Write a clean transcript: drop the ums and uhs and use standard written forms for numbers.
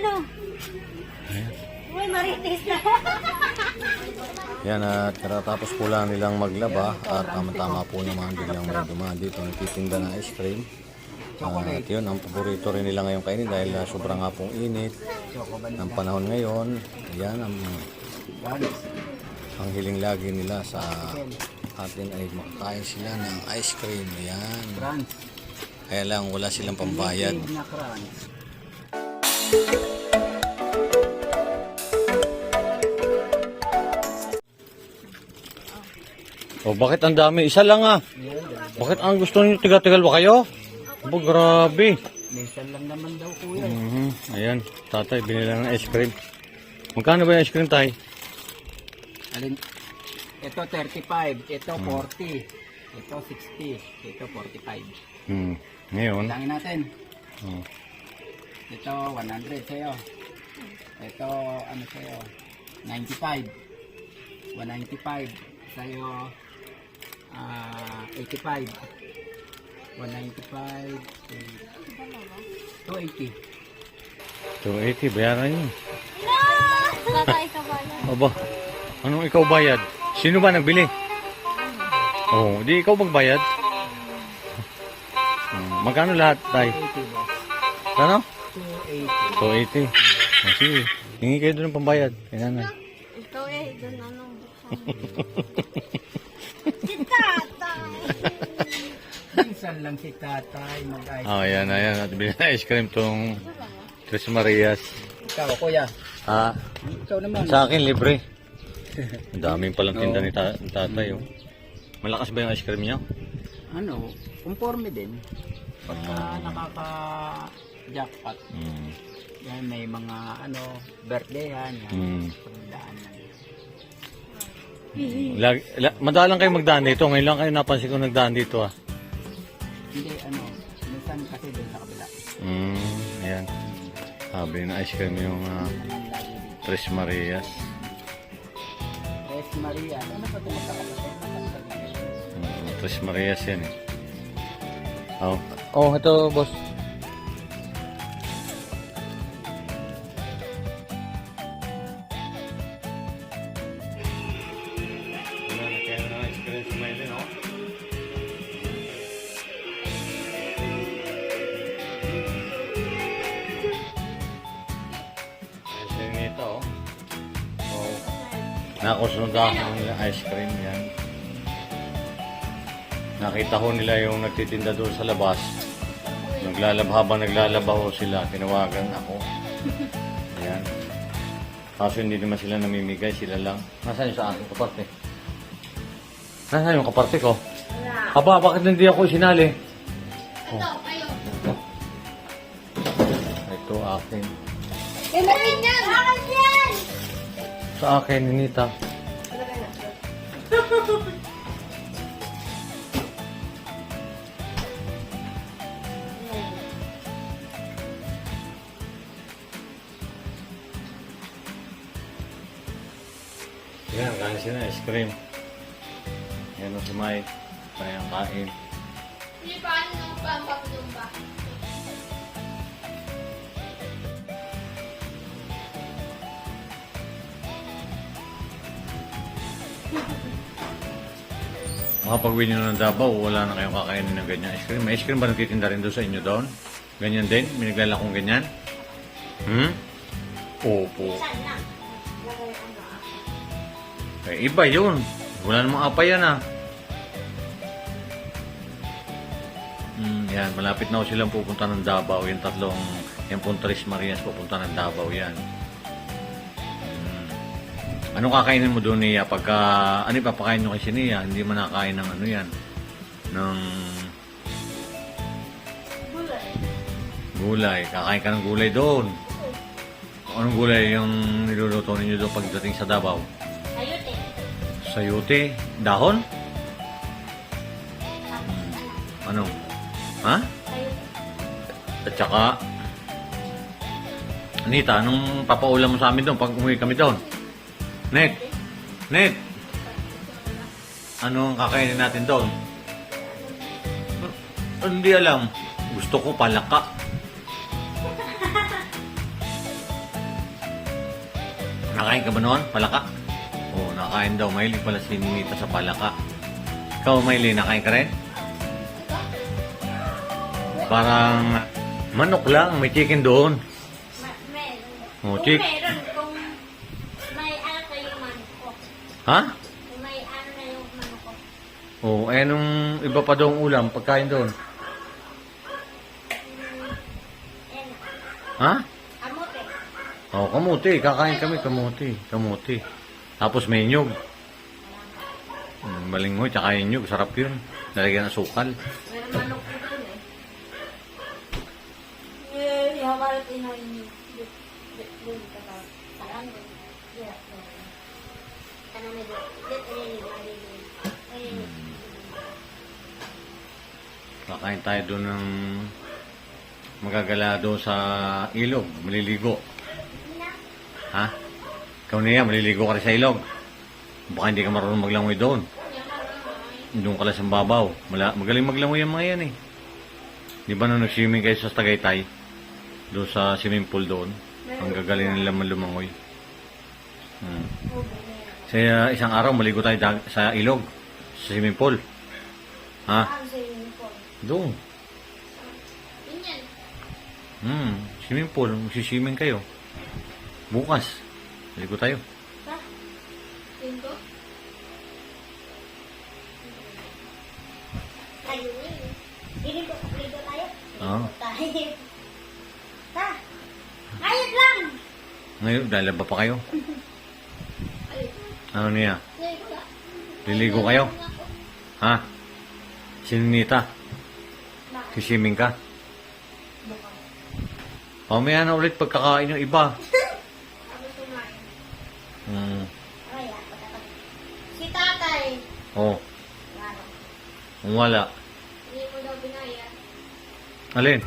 Ano? Uy, marites na. Yan at katatapos po lang nilang maglaba at tama-tama po naman biglang may dumaan dito nagtitinda ng ice cream. At yun, ang paborito rin nila ngayon kainin dahil sobrang nga pong init ng panahon ngayon. Yan ang hiling lagi nila sa atin ay makakain sila ng ice cream. Yan. Kaya lang wala silang pambayad. Oh, bakit ang dami? Isa lang ah. Bakit ang gusto niyo tiga-tigal ba kayo? Oh, grabe. Minsan lang naman daw kuya. Ayan, tatay, binila ng ice cream. Magkano ba yung ice cream, tay? Alin? Ito 35, ito 40, ito 60, ito 45. Ngayon. Langin natin. Ito 100 sa'yo. Ito ano sa'yo? 95. 195 sa'yo. 85. 195. 280. 280, bayaran yun. Wala tayo sa bayan. Aba, anong ikaw bayad? Sino ba nagbili? Oh, di ikaw magbayad? Magkano lahat, tay? 280 boss. Ano? 280. 280. Oh, sige, hingi kayo doon ng pambayad. Kaya nanay. Ikaw doon ano. Si tatay. Minsan lang si tatay mag-ice. Oh, ayan. At bilhin na ice cream tong Tres Marias. Ikaw, kuya. Ah, Ikaw naman. sa akin, libre. Ang daming palang tinda ni tatay. Oh. Malakas ba yung ice cream niya? Ano, conforme din. Pagka nakaka-jackpot. Yan, may mga ano, birthday yan. Pagdaan na. Madalang kayo magdaan dito. Ngayon lang kayo napansin ko nagdaan dito ah. Hindi, ano, minsan kasi doon sa kabila. Ayan. Sabi na ice cream yung Tres Marias. Tres Maria, ano ba ito magkakapatid? Tres Marias yan eh. Oh, ito boss. Nakusundahan ng ice cream yan. Nakita ko nila yung nagtitinda doon sa labas. Habang naglalaba ho sila, tinawagan ako. Ayan. Kaso hindi naman sila namimigay, sila lang. Nasaan yung sa akin kaparte? Nasaan yung kaparte ko? Aba, bakit hindi ako sinali? Ito akin. Akin yan! Akin yan! Sa akin, Ninita. Yan, kain sila ice cream. Yan o si Mike. Kayang kain. Hindi pa ano pang papalumba. Makapag-uwi nyo ng Davao, wala na kayong kakainin ng ganyan ice cream. May ice cream ba nagtitinda rin doon sa inyo doon? Ganyan din? May naglalakong ganyan? Opo. Eh, iba yun. Wala namang apa yan ah. Yan, malapit na ako silang pupunta ng Davao. Yung tatlong, yung Tres Marias pupunta ng Davao yan. Anong kakainin mo doon niya? Pagka, ano ipapakain nyo kay si Nia? Hindi mo nakakain ng ano yan? Ng gulay. Kakain ka ng gulay doon. Anong gulay yung niluluto ninyo doon pagdating sa Davao? Sayote. Sayote? Dahon? Ano? Ha? At saka, Anita, anong papaulam mo sa amin doon pag umuwi kami doon? Ned! Anong kakainin natin doon? Hindi alam. Gusto ko palaka. Nakain ka ba noon? Palaka? Oo, nakain daw. Mahilig pala si Ninita sa palaka. Ikaw, Maylin, nakain ka rin? Parang manok lang. May chicken doon. Meron. Oh, Kung chick. meron, kung may ano kayo manok ko. Ha? Kung may ano na yung manok ko. Oo, eh nung iba pa daw ang ulam, pagkain doon. Yan. Ha? Amote. Oo, kamuti. Kakain kami, kamuti. Kamuti. Tapos may nyug. Malinghoy, tsaka yung nyug. Sarap yun. Nalagyan ng sukal. Meron manok ko dun eh. Hawalat inoy dun ka ba? Sarang dun. Yeah. Ano na dun? Kakain tayo doon ng magagala doon sa ilog. Maliligo. Ha? Ikaw niya, maliligo ka rin sa ilog. Baka hindi ka marunong maglangoy doon. Doon ka lang sa babaw. Magaling maglangoy ang mga yan eh. Di ba nung nag-swimming kayo sa Tagaytay? Doon sa swimming pool doon. Ang gagaling nila lumangoy. Sa isang araw, maligo tayo sa ilog. Sa swimming pool. Ha? Doon. Swimming pool. Magsiswimming kayo. Bukas. Maligo tayo. Dito tayo. Oo. Ta. Ayun lang. Ngayon, lalaba pa kayo? Ano niya? Liligo kayo? Ha? Sinunita? Siswimming ka? Mamaya na ulit pagkakain yung iba. Si tatay. Oh, kung wala. Hindi mo daw binaya. Alin?